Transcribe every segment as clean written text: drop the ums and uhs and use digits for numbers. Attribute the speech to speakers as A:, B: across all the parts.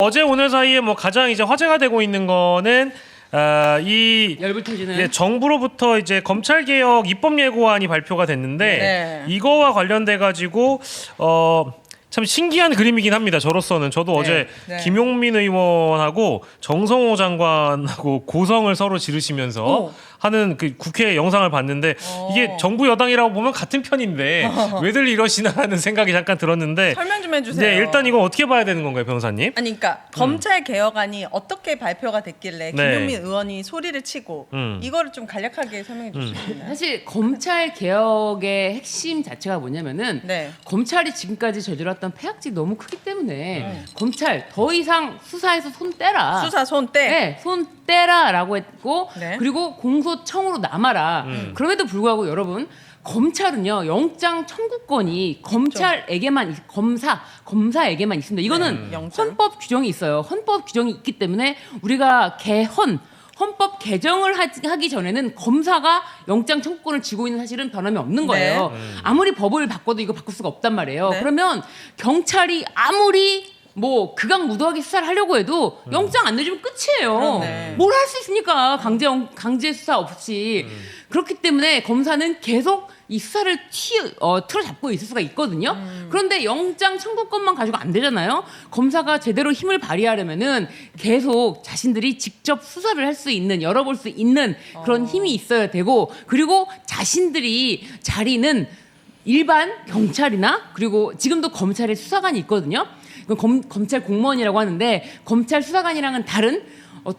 A: 어제 오늘 사이에 뭐 가장 이제 화제가 되고 있는 거는 이
B: 열불터지는
A: 정부로부터 이제 검찰 개혁 입법 예고안이 발표가 됐는데
C: 네.
A: 이거와 관련돼 가지고 참 신기한 그림이긴 합니다. 저로서는 저도 어제
C: 네.
A: 김용민 의원하고 정성호 장관하고 고성을 서로 지르시면서
C: 오.
A: 하는 그 국회 영상을 봤는데 이게 정부 여당이라고 보면 같은 편인데 왜들 이러시나라는 생각이 잠깐 들었는데
C: 설명 좀 해주세요.
A: 네, 일단 이거 어떻게 봐야 되는 건가요, 변호사님?
C: 아니 그러니까 검찰 개혁안이 어떻게 발표가 됐길래
A: 네.
C: 김용민 의원이 소리를 치고 이거를 좀 간략하게 설명해 주시겠나요?
B: 사실 검찰 개혁의 핵심 자체가 뭐냐면은
C: 네.
B: 검찰이 지금까지 저질렀던 폐악질이 너무 크기 때문에 검찰 더 이상 수사에서 손 떼라.
C: 수사 손떼.
B: 네, 손 떼라라고 했고
C: 네.
B: 그리고 공소청으로 남아라. 그럼에도 불구하고 여러분 검찰은요 영장 청구권이 검찰에게만 검사에게만 있습니다. 이거는
C: 영장.
B: 헌법 규정이 있어요. 헌법 규정이 있기 때문에 우리가 헌법 개정을 하기 전에는 검사가 영장 청구권을 쥐고 있는 사실은 변함이 없는 거예요. 아무리 법을 바꿔도 이거 바꿀 수가 없단 말이에요.
C: 네.
B: 그러면 경찰이 아무리 뭐 극악무도하게 수사를 하려고 해도 영장 안 내주면 끝이에요.
C: 그렇네.
B: 뭘 할 수 있습니까? 강제 수사 없이. 그렇기 때문에 검사는 계속 이 수사를 틀어잡고 있을 수가 있거든요. 그런데 영장 청구권만 가지고 안 되잖아요. 검사가 제대로 힘을 발휘하려면은 계속 자신들이 직접 수사를 할 수 있는, 열어볼 수 있는 그런 힘이 있어야 되고, 그리고 자신들이 자리는 일반 경찰이나 그리고 지금도 검찰에 수사관이 있거든요. 검찰 공무원이라고 하는데 검찰 수사관이랑은 다른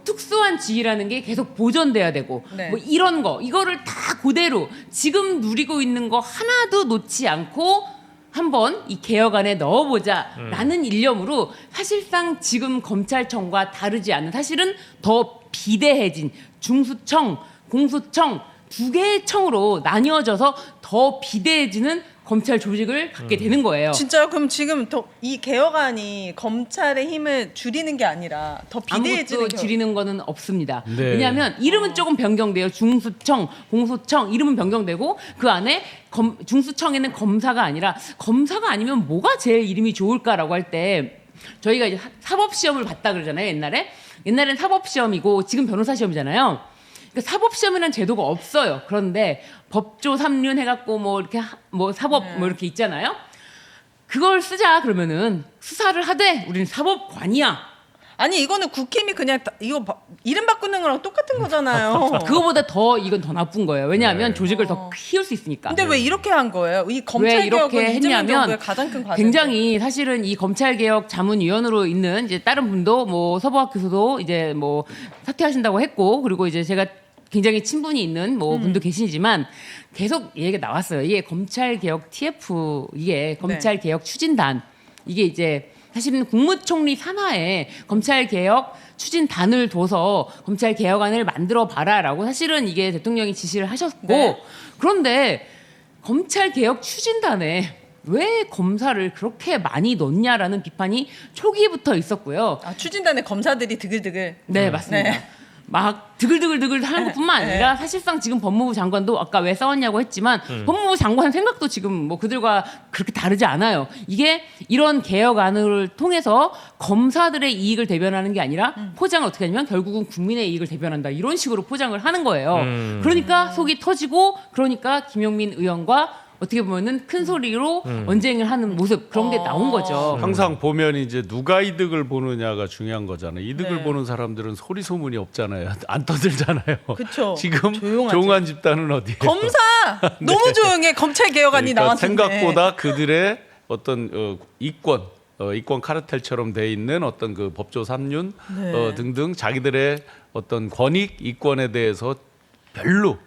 B: 특수한 지위라는 게 계속 보존돼야 되고
C: 네.
B: 뭐 이런 거 이거를 다 그대로 지금 누리고 있는 거 하나도 놓지 않고 한번 이 개혁안에 넣어보자라는 일념으로 사실상 지금 검찰청과 다르지 않은 사실은 더 비대해진 중수청, 공수청 두 개의 청으로 나뉘어져서 더 비대해지는 검찰 조직을 갖게 되는 거예요.
C: 진짜요? 그럼 지금 이 개혁안이 검찰의 힘을 줄이는 게 아니라 더 비대해지는
B: 아무것도 줄이는 거는 없습니다.
A: 네.
B: 왜냐하면 이름은 조금 변경돼요. 중수청, 공수청 이름은 변경되고 그 안에 중수청에는 검사가 아니면 뭐가 제일 이름이 좋을까라고 할 때 저희가 이제 사법시험을 봤다 그러잖아요. 옛날엔 사법시험이고 지금 변호사 시험이잖아요. 그러니까 사법시험이라는 제도가 없어요. 그런데 법조 3륜 해갖고 뭐 이렇게 뭐 사법 뭐 이렇게 있잖아요. 그걸 쓰자 그러면은 수사를 하되 우리는 사법관이야.
C: 아니 이거는 국힘이 그냥 이거 이름 바꾸는 거랑 똑같은 거잖아요.
B: 그거보다 이건 더 나쁜 거예요. 왜냐하면 조직을 더 키울 수 있으니까.
C: 근데 왜 이렇게 한 거예요? 이
B: 왜
C: 검찰
B: 이렇게
C: 개혁은 이재명
B: 했냐면
C: 정부의 가장 큰 과제.
B: 굉장히 사실은 이 검찰개혁 자문위원으로 있는 이제 다른 분도 뭐 서부학 교수도 이제 뭐 사퇴하신다고 했고 그리고 이제 제가 굉장히 친분이 있는 뭐 분도 계시지만 계속 얘기가 나왔어요. 이게 검찰개혁 TF 이게 검찰개혁 추진단 이게 이제 사실은 국무총리 산하에 검찰개혁 추진단을 둬서 검찰개혁안을 만들어 봐라라고 사실은 이게 대통령이 지시를 하셨고
C: 네.
B: 그런데 검찰개혁 추진단에 왜 검사를 그렇게 많이 넣냐라는 비판이 초기부터 있었고요.
C: 추진단의 검사들이 드글드글.
B: 네, 맞습니다.
C: 네.
B: 막 드글드글 하는 것뿐만 아니라 사실상 지금 법무부 장관도 아까 왜 싸웠냐고 했지만 법무부 장관 생각도 지금 뭐 그들과 그렇게 다르지 않아요. 이게 이런 개혁안을 통해서 검사들의 이익을 대변하는 게 아니라 포장을 어떻게 하냐면 결국은 국민의 이익을 대변한다. 이런 식으로 포장을 하는 거예요. 그러니까 속이 터지고 그러니까 김용민 의원과 어떻게 보면은 큰 소리로 언쟁을 하는 모습 그런 게 나온 거죠.
D: 항상 보면 이제 누가 이득을 보느냐가 중요한 거잖아요. 이득을
C: 네.
D: 보는 사람들은 소리 소문이 없잖아요. 안 떠들잖아요.
C: 그쵸.
D: 지금
C: 조용하죠.
D: 조용한 집단은 어디예요?
C: 검사 너무 조용해. 검찰 개혁안이
D: 그러니까
C: 나왔는데.
D: 생각보다 그들의 어떤 이권 카르텔처럼 돼 있는 어떤 그 법조 3륜
C: 네.
D: 등등 자기들의 어떤 권익 이권에 대해서 별로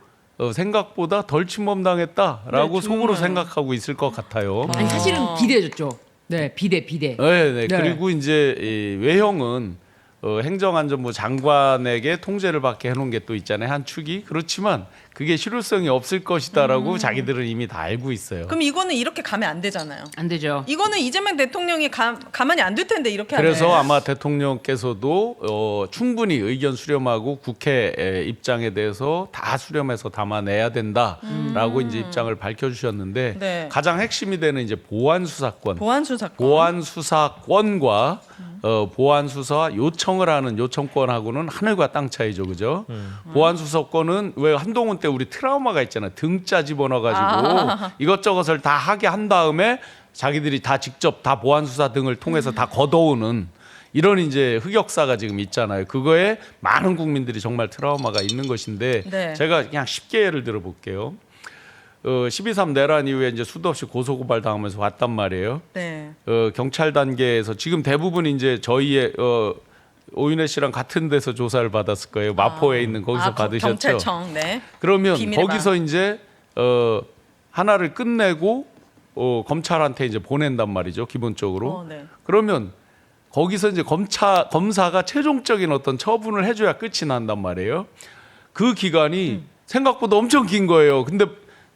D: 생각보다 덜 침범당했다라고
C: 네,
D: 속으로
C: 조용해요.
D: 생각하고 있을 것 같아요.
B: 아니 사실은 비대해졌죠. 네, 비대.
D: 네. 그리고 이제 이 외형은 행정안전부 장관에게 통제를 받게 해놓은 게 또 있잖아요. 한 축이. 그렇지만 그게 실효성이 없을 것이다라고 자기들은 이미 다 알고 있어요.
C: 그럼 이거는 이렇게 가면 안 되잖아요.
B: 안 되죠.
C: 이거는 이재명 대통령이 가만히 안 둘 텐데 이렇게
D: 그래서
C: 하면.
D: 아마 대통령께서도 충분히 의견 수렴하고 국회 입장에 대해서 다 수렴해서 담아내야 된다라고 이제 입장을 밝혀주셨는데
C: 네.
D: 가장 핵심이 되는 이제 보안 수사권,
C: 보안 수사권.
D: 보안 수사권과 보안 수사 요청을 하는 요청권하고는 하늘과 땅 차이죠, 그죠? 보안 수사권은 왜 한동훈 때 우리 트라우마가 있잖아요. 등짜 집어넣어가지고 이것저것을 다 하게 한 다음에 자기들이 다 직접 다 보안 수사 등을 통해서 다 걷어오는 이런 이제 흑역사가 지금 있잖아요. 그거에 많은 국민들이 정말 트라우마가 있는 것인데
C: 네.
D: 제가 그냥 쉽게 예를 들어 볼게요. 12.3 내란 이후에 이제 수도 없이 고소고발 당하면서 왔단 말이에요.
C: 네.
D: 경찰 단계에서 지금 대부분 이제 저희의 오윤혜 씨랑 같은 데서 조사를 받았을 거예요. 마포에 있는 거기서 받으셨죠.
C: 경찰청. 네.
D: 그러면
C: 비밀의
D: 거기서 이제 하나를 끝내고 검찰한테 이제 보낸단 말이죠. 기본적으로.
C: 네.
D: 그러면 거기서 이제 검사가 최종적인 어떤 처분을 해줘야 끝이 난단 말이에요. 그 기간이 생각보다 엄청 긴 거예요. 근데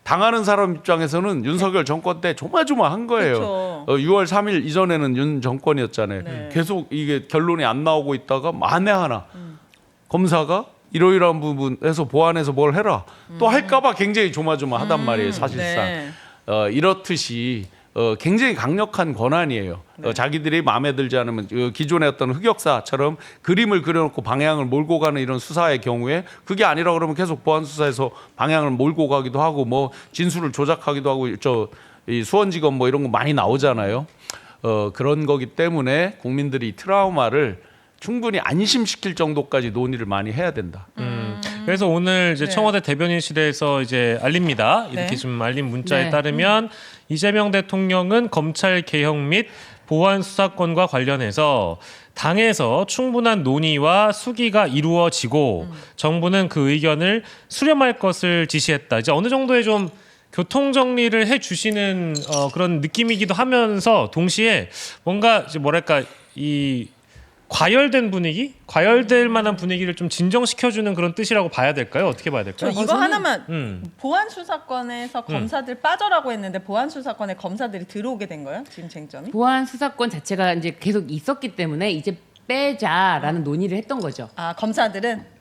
D: 당하는 사람 입장에서는 윤석열 정권 때 조마조마한 거예요.
C: 그쵸.
D: 6월 3일 이전에는 윤 정권이었잖아요.
C: 네.
D: 계속 이게 결론이 안 나오고 있다가 만에 하나 검사가 이러이러한 부분에서 보완해서 뭘 해라. 또 할까봐 굉장히 조마조마하단 말이에요. 사실상.
C: 네.
D: 이렇듯이 굉장히 강력한 권한이에요. 자기들이 마음에 들지 않으면 기존의 어떤 흑역사처럼 그림을 그려놓고 방향을 몰고 가는 이런 수사의 경우에 그게 아니라 그러면 계속 보안 수사에서 방향을 몰고 가기도 하고 뭐 진술을 조작하기도 하고 이 수원지검 뭐 이런 거 많이 나오잖아요. 그런 거기 때문에 국민들이 이 트라우마를 충분히 안심시킬 정도까지 논의를 많이 해야 된다.
A: 그래서 오늘 이제
C: 네.
A: 청와대 대변인실에서 이제 알립니다. 이렇게
C: 네.
A: 좀 알린 문자에
B: 네.
A: 따르면 이재명 대통령은 검찰 개혁 및 보안 수사권과 관련해서 당에서 충분한 논의와 수기가 이루어지고 정부는 그 의견을 수렴할 것을 지시했다. 이제 어느 정도의 좀 교통 정리를 해 주시는 그런 느낌이기도 하면서 동시에 뭔가 이제 뭐랄까 이 과열된 분위기, 과열될 만한 분위기를 좀 진정시켜주는 그런 뜻이라고 봐야 될까요? 어떻게 봐야
C: 저
A: 될까요?
C: 이거 하나만 보안 수사권에서 검사들 빠져라고 했는데 보안 수사권에 검사들이 들어오게 된 거예요? 지금 쟁점이?
B: 보안 수사권 자체가 이제 계속 있었기 때문에 이제 빼자라는 논의를 했던 거죠.
C: 아 검사들은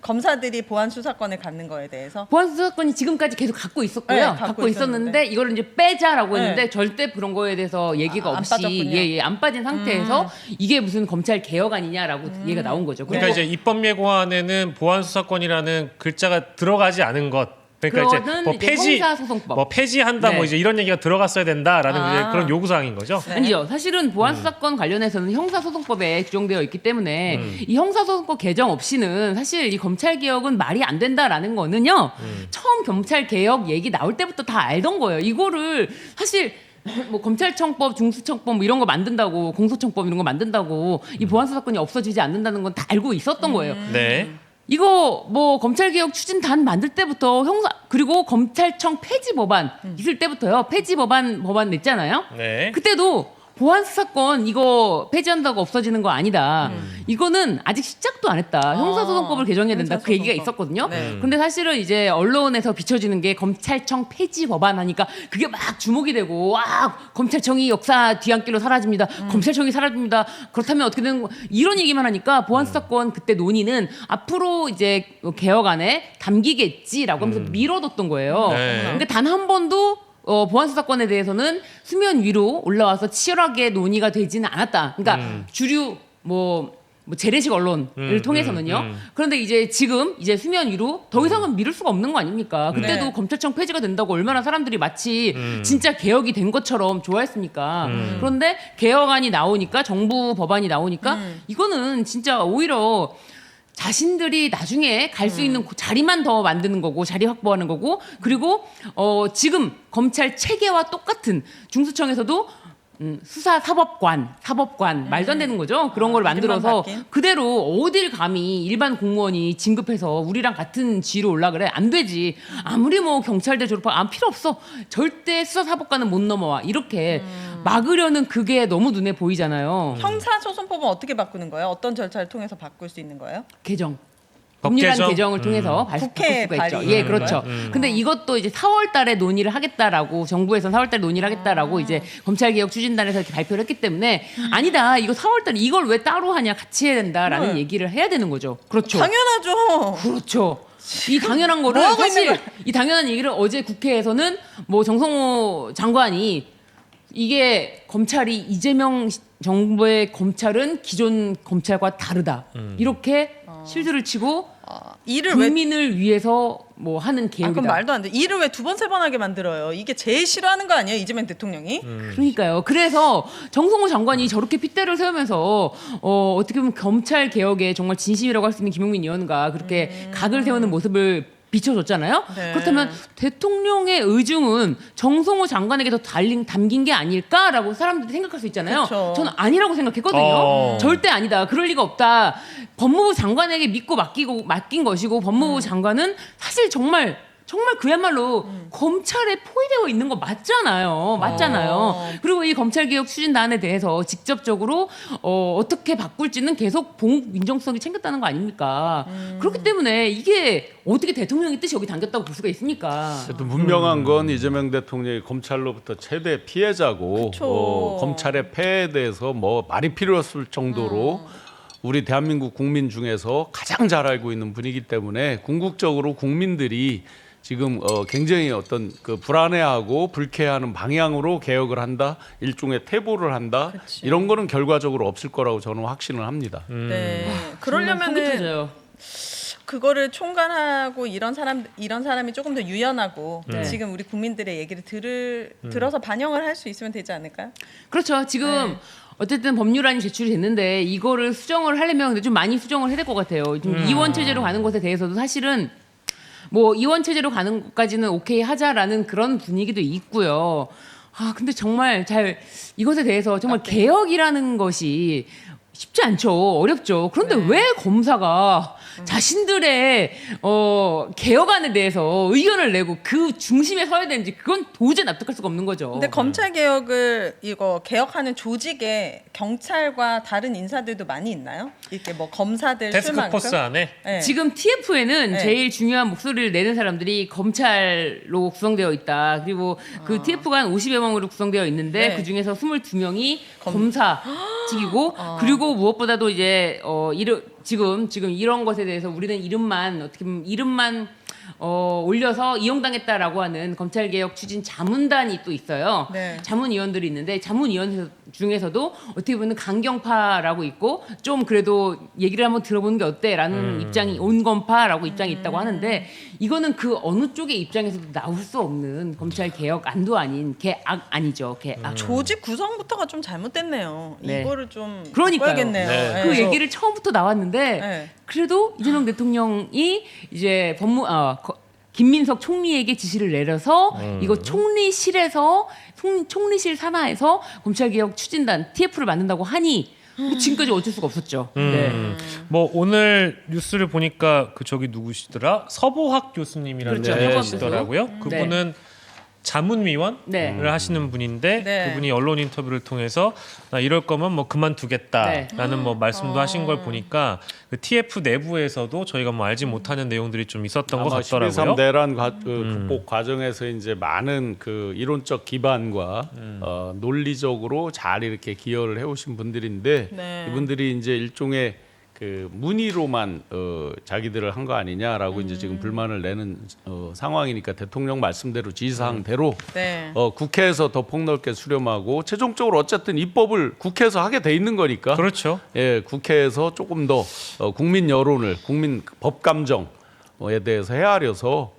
C: 검사들이 보안 수사권을 갖는 거에 대해서
B: 보안 수사권이 지금까지 계속 갖고 있었고요.
C: 네,
B: 갖고 있었는데 이걸 이제 빼자라고
C: 네.
B: 했는데 절대 그런 거에 대해서 얘기가
C: 안
B: 없이
C: 빠졌군요.
B: 안 빠진 상태에서 이게 무슨 검찰 개혁 아니냐라고 얘기가 나온 거죠.
A: 그러니까
B: 그리고
A: 이제 입법 예고안에는 보안 수사권이라는 글자가 들어가지 않은 것. 그러니까 이제
B: 그거는
A: 뭐
B: 이제
A: 폐지,
B: 형사소송법.
A: 뭐 폐지한다,
B: 네.
A: 뭐 이제 이런 얘기가 들어갔어야 된다라는
C: 아.
A: 이제 그런 요구 사항인 거죠.
C: 네.
B: 아니죠. 사실은 보안 수사권 관련해서는 형사소송법에 규정되어 있기 때문에 이 형사소송법 개정 없이는 사실 이 검찰 개혁은 말이 안 된다라는 거는요. 처음 검찰 개혁 얘기 나올 때부터 다 알던 거예요. 이거를 사실 뭐 검찰청법, 중수청법 뭐 이런 거 만든다고 공소청법 이런 거 만든다고 이 보안 수사권이 없어지지 않는다는 건 다 알고 있었던 거예요.
A: 네.
B: 이거 뭐 검찰개혁 추진단 만들 때부터 그리고 검찰청 폐지 법안 있을 때부터요. 폐지 법안 냈잖아요.
A: 네.
B: 그때도 보안 수사권 이거 폐지한다고 없어지는 거 아니다. 이거는 아직 시작도 안 했다. 형사소송법을 개정해야 된다. 그 얘기가
C: 형사소송법.
B: 있었거든요.
C: 네.
B: 근데 사실은 이제 언론에서 비춰지는 게 검찰청 폐지 법안 하니까 그게 막 주목이 되고 와 검찰청이 역사 뒤안길로 사라집니다. 검찰청이 사라집니다. 그렇다면 어떻게 되는 거 이런 얘기만 하니까 보안 수사권 그때 논의는 앞으로 이제 개혁안에 담기겠지라고 하면서 미뤄뒀던 거예요.
A: 네.
B: 그러니까 단 한 번도 보안 수사권에 대해서는 수면 위로 올라와서 치열하게 논의가 되지는 않았다. 그러니까 주류 뭐 재래식 언론을 통해서는요. 그런데 이제 지금 이제 수면 위로 더 이상은 미룰 수가 없는 거 아닙니까? 그때도
C: 네.
B: 검찰청 폐지가 된다고 얼마나 사람들이 마치 진짜 개혁이 된 것처럼 좋아했습니까? 그런데 개혁안이 나오니까 정부 법안이 나오니까 이거는 진짜 오히려 자신들이 나중에 갈 수 있는 자리만 더 만드는 거고 자리 확보하는 거고 그리고 지금 검찰 체계와 똑같은 중수청에서도 수사사법관 말도 안 되는 거죠. 그런 걸 만들어서
C: 이름만 바뀐?
B: 그대로 어딜 감히 일반 공무원이 진급해서 우리랑 같은 지위로 올라 그래 안 되지. 아무리 뭐 경찰대 졸업한 필요 없어. 절대 수사사법관은 못 넘어와. 이렇게 막으려는 그게 너무 눈에 보이잖아요.
C: 형사소송법은 어떻게 바꾸는 거예요? 어떤 절차를 통해서 바꿀 수 있는 거예요?
B: 개정.
A: 법
B: 법률안
A: 개정?
B: 개정을 통해서
C: 국회에
B: 바꿀 수가 있죠.
C: 발의하는
B: 예, 그렇죠.
C: 거예요?
B: 근데 이것도 이제 4월 달에 논의를 하겠다라고 정부에서는 4월 달에 논의를 하겠다라고 이제 검찰 개혁 추진단에서 이렇게 발표를 했기 때문에 아니다. 이거 4월 달에 이걸 왜 따로 하냐? 같이 해야 된다라는
C: 네.
B: 얘기를 해야 되는 거죠. 그렇죠.
C: 당연하죠.
B: 그렇죠. 이 당연한 거를
C: 뭐 하고
B: 사실
C: 있는
B: 이 당연한 얘기를 어제 국회에서는 뭐 정성호 장관이 이게 검찰이 이재명 정부의 검찰은 기존 검찰과 다르다. 이렇게 실드를 치고
C: 일을 왜
B: 국민을 위해서 뭐 하는 계획이다.
C: 그럼 말도 안 돼. 일을 왜 두 번 세 번 하게 만들어요? 이게 제일 싫어하는 거 아니에요, 이재명 대통령이?
B: 그러니까요. 그래서 정성호 장관이 저렇게 핏대를 세우면서 어떻게 보면 검찰 개혁에 정말 진심이라고 할 수 있는 김용민 의원과 그렇게 각을 세우는 모습을 비춰줬잖아요.
C: 네.
B: 그렇다면 대통령의 의중은 정성호 장관에게 더 담긴 게 아닐까라고 사람들이 생각할 수 있잖아요.
C: 그쵸.
B: 저는 아니라고 생각했거든요. 절대 아니다. 그럴 리가 없다. 법무부 장관에게 믿고 맡긴 것이고 법무부 장관은 사실 정말 그야말로 검찰에 포위되어 있는 거 맞잖아요. 그리고 이 검찰개혁 추진단에 대해서 직접적으로 어떻게 바꿀지는 계속 민정수석이 챙겼다는 거 아닙니까? 그렇기 때문에 이게 어떻게 대통령의 뜻이 여기 담겼다고 볼 수가 있습니까?
D: 또 분명한 건 이재명 대통령이 검찰로부터 최대 피해자고
C: 그쵸.
D: 검찰의 폐해에 대해서 뭐 말이 필요 없을 정도로 우리 대한민국 국민 중에서 가장 잘 알고 있는 분이기 때문에 궁극적으로 국민들이 지금 굉장히 어떤 그 불안해하고 불쾌해하는 방향으로 개혁을 한다, 일종의 퇴보를 한다,
C: 그치.
D: 이런 거는 결과적으로 없을 거라고 저는 확신을 합니다.
C: 네.
B: 정말 속이
C: 그러려면은
B: 터져요.
C: 그거를 총괄하고 이런 사람이 조금 더 유연하고
B: 네.
C: 지금 우리 국민들의 얘기를 들어서 반영을 할 수 있으면 되지 않을까요?
B: 그렇죠. 지금 어쨌든 법률안이 제출이 됐는데 이거를 수정을 하려면 근데 좀 많이 수정을 해야 될 것 같아요. 좀 이원 체제로 가는 것에 대해서도 사실은 뭐 이원 체제로 가는 것까지는 오케이 하자라는 그런 분위기도 있고요. 근데 정말 이것에 대해서 정말 개혁이라는 것이 쉽지 않죠. 어렵죠. 그런데 왜 검사가 자신들의 개혁안에 대해서 의견을 내고 그 중심에 서야 되는지 그건 도저히 납득할 수가 없는 거죠.
C: 근데 검찰 개혁을 개혁하는 조직에 경찰과 다른 인사들도 많이 있나요? 이렇게 뭐 검사들
A: 데스크포스
C: 수만큼?
A: 안에
C: 네.
B: 지금 TF에는
C: 네.
B: 제일 중요한 목소리를 내는 사람들이 검찰로 구성되어 있다. 그리고 그 TF가 한 50여 명으로 구성되어 있는데
C: 네.
B: 그 중에서 22명이 검사직이고 그리고 무엇보다도 이제 지금 이런 것에 대해서 우리는 어떻게 보면 이름만 올려서 이용당했다라고 하는 검찰개혁 추진 자문단이 또 있어요.
C: 네.
B: 자문위원들이 있는데 자문위원 중에서도 어떻게 보면 강경파라고 있고 좀 그래도 얘기를 한번 들어보는 게 어때라는 입장이 온건파라고 입장이 있다고 하는데 이거는 그 어느 쪽의 입장에서도 나올 수 없는 검찰개혁 안도 아닌 개악 아니죠. 개악.
C: 조직 구성부터가 좀 잘못됐네요.
B: 네.
C: 이거를 좀
B: 그러니까요.
C: 바꿔야겠네요.
A: 네.
C: 네.
B: 그 얘기를 처음부터 나왔는데
C: 네.
B: 그래도 이재명 대통령이 이제 김민석 총리에게 지시를 내려서 이거 총리실에서 총리실 산하에서 검찰개혁 추진단 TF를 만든다고 하니 뭐 지금까지 어쩔 수가 없었죠. 네.
A: 뭐 오늘 뉴스를 보니까 저기 누구시더라? 서보학 교수님이라는
B: 그렇죠.
A: 분이
B: 서보학
A: 계시더라고요.
B: 교수.
A: 그분은 자문위원을
B: 네.
A: 하시는 분인데
C: 네.
A: 그분이 언론 인터뷰를 통해서 나 이럴 거면 뭐 그만두겠다라는
B: 네.
A: 뭐 말씀도 하신 걸 보니까 그 TF 내부에서도 저희가 뭐 알지 못하는 내용들이 좀 있었던 것
D: 아마
A: 같더라고요.
D: 12.3 내란 극복 과정에서 이제 많은 그 이론적 기반과 논리적으로 잘 이렇게 기여를 해오신 분들인데
C: 네.
D: 이분들이 이제 일종의 그 문의로만 자기들을 한 거 아니냐라고 이제 지금 불만을 내는 상황이니까 대통령 말씀대로 지시사항대로
C: 네.
D: 국회에서 더 폭넓게 수렴하고 최종적으로 어쨌든 입법을 국회에서 하게 돼 있는 거니까
A: 그렇죠.
D: 예, 국회에서 조금 더 국민 여론을 국민 법 감정에 대해서 헤아려서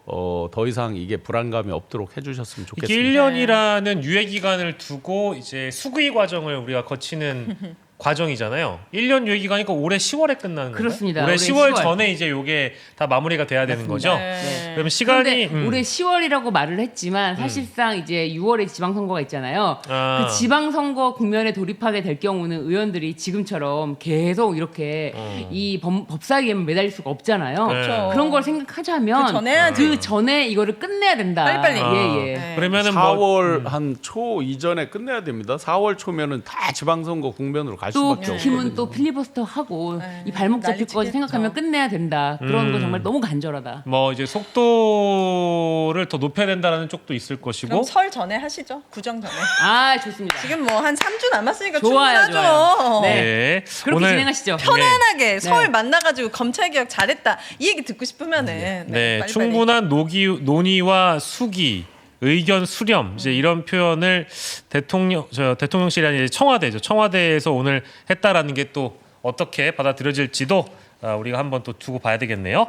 D: 더 이상 이게 불안감이 없도록 해주셨으면
A: 이게
D: 좋겠습니다.
A: 1년이라는 유예 기간을 두고 이제 수의 과정을 우리가 거치는 과정이잖아요. 1년 유예 기간이니까 올해 10월에 끝나는 거예요.
B: 그렇습니다.
A: 올해
B: 올해
A: 10월
B: 10월.
A: 전에 이제 요게 다 마무리가 돼야 되는 거죠.
C: 네.
A: 그럼 시간이
B: 그런데 올해 10월이라고 말을 했지만 사실상 이제 6월에 지방선거가 있잖아요.
A: 아.
B: 그 지방선거 국면에 돌입하게 될 경우는 의원들이 지금처럼 계속 이렇게 이 법사위에 매달릴 수가 없잖아요.
A: 그렇죠.
B: 그런 걸 생각하자면
C: 그 전에 해야지.
B: 그 전에 이거를 끝내야 된다.
C: 빨리빨리.
B: 예.
C: 네.
A: 그러면은 뭐
D: 4월 한 초 이전에 끝내야 됩니다. 4월 초면은 다 지방선거 국면으로 갈
B: 또
D: 수밖에
B: 국힘은
D: 없거든요.
B: 또 필리버스터 하고
C: 네.
B: 이 발목 잡힐
C: 난리
B: 거지
C: 치겠죠.
B: 생각하면 끝내야 된다. 그런 거 정말 너무 간절하다.
A: 뭐 이제 속도를 더 높여야 된다는 쪽도 있을 것이고
C: 그럼 설 전에 하시죠. 구정 전에.
B: 아 좋습니다.
C: 지금 뭐 한 3주 남았으니까
B: 좋아요,
C: 충분하죠.
B: 좋아요. 네.
A: 네.
B: 그렇게 진행하시죠.
C: 편안하게 서울
B: 네.
C: 만나가지고 검찰 개혁 잘했다 이 얘기 듣고 싶으면은
A: 네,
C: 빨리빨리.
A: 충분한 논의와 수기 의견 수렴 이제 이런 표현을 대통령실이 아니라 청와대죠. 청와대에서 오늘 했다라는 게 또 어떻게 받아들여질지도 우리가 한번 또 두고 봐야 되겠네요.